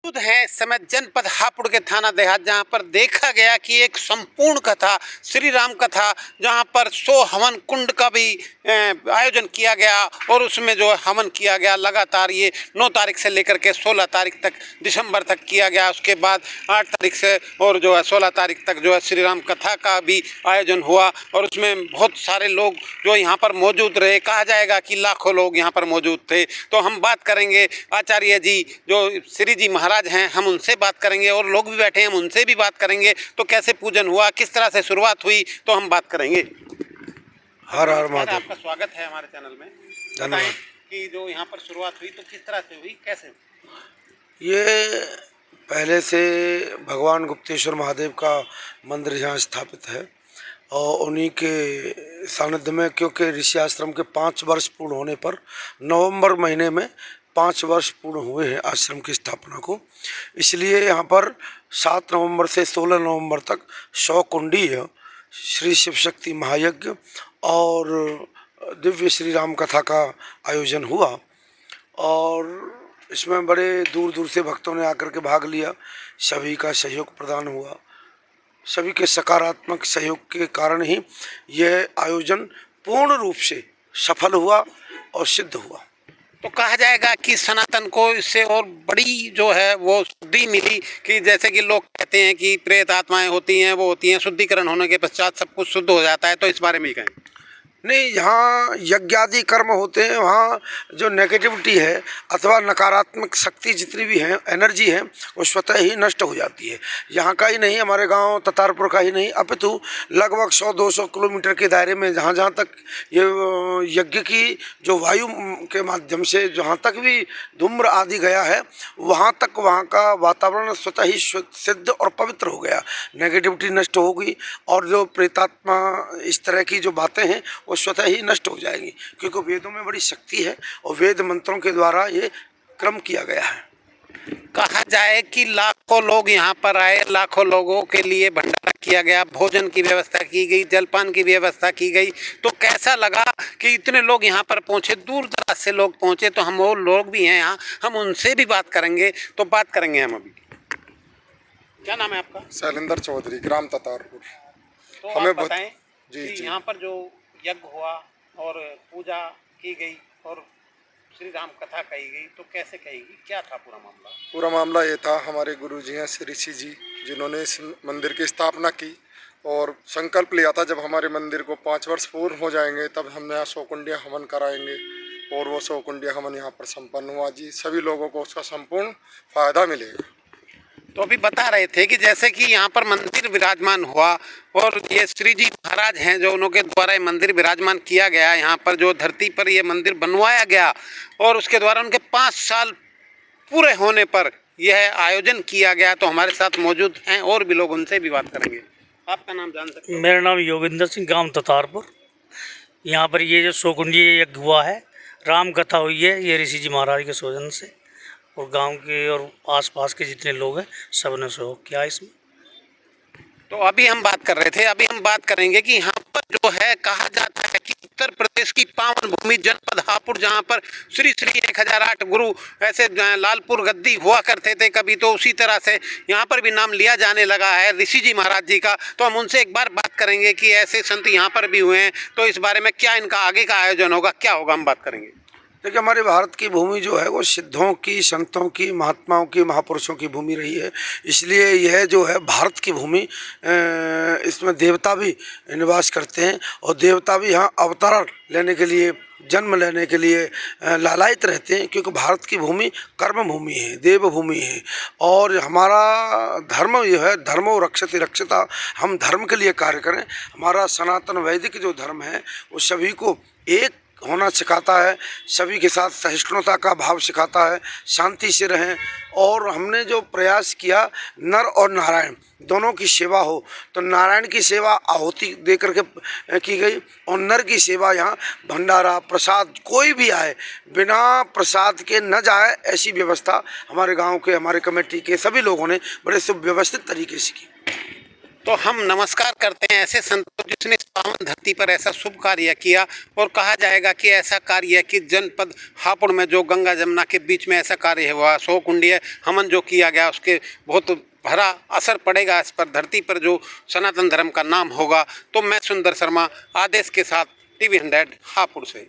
मौजूद है इस समय जनपद हापुड़ के थाना देहात, जहां पर देखा गया कि एक संपूर्ण कथा, श्री राम कथा, जहां पर 100 हवन कुंड का भी आयोजन किया गया और उसमें जो हवन किया गया लगातार ये 9 तारीख से लेकर के 16 तारीख तक दिसंबर तक किया गया। उसके बाद 8 तारीख से और जो है 16 तारीख तक जो है श्री राम कथा का भी आयोजन हुआ और उसमें बहुत सारे लोग जो यहाँ पर मौजूद रहे। कहा जाएगा कि लाखों लोग यहाँ पर मौजूद थे। तो हम बात करेंगे आचार्य जी जो श्री जी महाराज हैं, हम उनसे बात करेंगे और लोग भी बैठे हैं, हम उनसे भी बात करेंगे। तो कैसे पूजन हुआ, किस तरह से शुरुआत हुई, तो हम बात करेंगे। हर हर महादेव। आपका स्वागत है हमारे चैनल में। बताएं कि जो यहाँ पर शुरुआत हुई तो किस तरह से हुई, कैसे? ये पहले से भगवान गुप्तेश्वर महादेव का मंदिर यहाँ स्थापित है और उन्हीं के सानिध्य में, क्योंकि ऋषि आश्रम के 5 वर्ष पूर्ण होने पर नवंबर महीने में 5 वर्ष पूर्ण हुए हैं आश्रम की स्थापना को, इसलिए यहाँ पर 7 नवंबर से 16 नवंबर तक 100 कुंडीय श्री शिव शक्ति महायज्ञ और दिव्य श्री राम कथा का आयोजन हुआ और इसमें बड़े दूर दूर से भक्तों ने आकर के भाग लिया। सभी का सहयोग प्रदान हुआ, सभी के सकारात्मक सहयोग के कारण ही यह आयोजन पूर्ण रूप से सफल हुआ और सिद्ध हुआ। तो कहा जाएगा कि सनातन को इससे और बड़ी जो है वो शुद्धि मिली कि जैसे कि लोग कहते हैं कि प्रेत आत्माएं होती हैं, वो होती हैं, शुद्धिकरण होने के पश्चात सब कुछ शुद्ध हो जाता है। तो इस बारे में ही कहें। नहीं, जहाँ यज्ञादि कर्म होते हैं वहाँ जो नेगेटिविटी है अथवा नकारात्मक शक्ति जितनी भी है, एनर्जी है, वो स्वतः ही नष्ट हो जाती है। यहाँ का ही नहीं, हमारे गांव ततारपुर का ही नहीं, अपितु लगभग 100-200 किलोमीटर के दायरे में जहाँ जहाँ तक ये यज्ञ की जो वायु के माध्यम से जहाँ तक भी धूम्र आदि गया है, वहाँ तक वहाँ का वातावरण स्वतः ही सिद्ध और पवित्र हो गया, नेगेटिविटी नष्ट हो गई और जो प्रेतात्मा इस तरह की जो बातें हैं वो स्वतः ही नष्ट हो जाएगी, क्योंकि वेदों में बड़ी शक्ति है और वेद मंत्रों के द्वारा ये क्रम किया गया है। कहा जाए कि लाखों लोग यहाँ पर आए, लाखों लोगों के लिए भंडारा किया गया, भोजन की व्यवस्था की गई, जलपान की व्यवस्था की गई। तो कैसा लगा कि इतने लोग यहाँ पर पहुँचे, दूर दराज से लोग पहुँचे। तो हम वो लोग भी हैं यहाँ, हम उनसे भी बात करेंगे। तो बात करेंगे हम अभी। क्या नाम है आपका? शैलेंद्र चौधरी, ग्राम ततारपुर। तो हमें बताएं जी कि यहाँ पर जो यज्ञ हुआ और पूजा की गई और श्री राम कथा कही गई, तो कैसे कहेगी, क्या था पूरा मामला? पूरा मामला ये था, हमारे गुरुजी हैं श्री ऋषि जी, जिन्होंने इस मंदिर की स्थापना की और संकल्प लिया था जब हमारे मंदिर को 5 वर्ष पूर्ण हो जाएंगे तब हम यहाँ 100 कुंडिया हवन कराएंगे और वो 100 कुंडिया हवन यहाँ पर संपन्न हुआ जी। सभी लोगों को उसका संपूर्ण फायदा मिलेगा। तो अभी बता रहे थे कि जैसे कि यहाँ पर मंदिर विराजमान हुआ और ये श्री जी महाराज हैं जो उनके द्वारा ये मंदिर विराजमान किया गया, यहाँ पर जो धरती पर ये मंदिर बनवाया गया और उसके द्वारा उनके 5 साल पूरे होने पर यह आयोजन किया गया। तो हमारे साथ मौजूद हैं और भी लोग, उनसे भी बात करेंगे। आपका नाम जान सकते हैं? मेरा नाम योगिंदर सिंह, गांव ततारपुर। यहाँ पर ये जो 100 कुंडीय यज्ञ हुआ है, राम कथा हुई है, ये ऋषि जी महाराज के सौजन्य से और गांव के और आसपास के जितने लोग हैं सब ने सहयोग किया इसमें। तो अभी हम बात कर रहे थे, अभी हम बात करेंगे कि यहाँ पर जो है कहा जाता है कि उत्तर प्रदेश की पावन भूमि जनपद हापुड़, जहाँ पर श्री श्री 1008 गुरु ऐसे लालपुर गद्दी हुआ करते थे कभी, तो उसी तरह से यहाँ पर भी नाम लिया जाने लगा है ऋषि जी महाराज जी का। तो हम उनसे एक बार बात करेंगे कि ऐसे संत यहाँ पर भी हुए हैं, तो इस बारे में क्या इनका आगे का आयोजन होगा, क्या होगा, हम बात करेंगे। देखिए, हमारे भारत की भूमि जो है वो सिद्धों की, संतों की, महात्माओं की, महापुरुषों की भूमि रही है, इसलिए यह जो है भारत की भूमि, इसमें देवता भी निवास करते हैं और देवता भी यहाँ अवतार लेने के लिए, जन्म लेने के लिए लालायित रहते हैं, क्योंकि भारत की भूमि कर्म भूमि है, देव भूमि है और हमारा धर्म जो है धर्मो रक्षति रक्षता, हम धर्म के लिए कार्य करें। हमारा सनातन वैदिक जो धर्म है वो सभी को एक होना सिखाता है, सभी के साथ सहिष्णुता का भाव सिखाता है, शांति से रहें। और हमने जो प्रयास किया नर और नारायण दोनों की सेवा हो, तो नारायण की सेवा आहुति दे करके की गई और नर की सेवा यहाँ भंडारा प्रसाद, कोई भी आए बिना प्रसाद के न जाए, ऐसी व्यवस्था हमारे गांव के, हमारे कमेटी के सभी लोगों ने बड़े सुव्यवस्थित तरीके से की। तो हम नमस्कार करते हैं ऐसे संतों जिसने इस पावन धरती पर ऐसा शुभ कार्य किया। और कहा जाएगा कि ऐसा कार्य कि जनपद हापुड़ में जो गंगा जमुना के बीच में ऐसा कार्य हुआ, 100 कुंडीय हवन जो किया गया, उसके बहुत भरा असर पड़ेगा इस पर धरती पर जो सनातन धर्म का नाम होगा। तो मैं सुंदर शर्मा आदेश के साथ TV 100 हापुड़ से।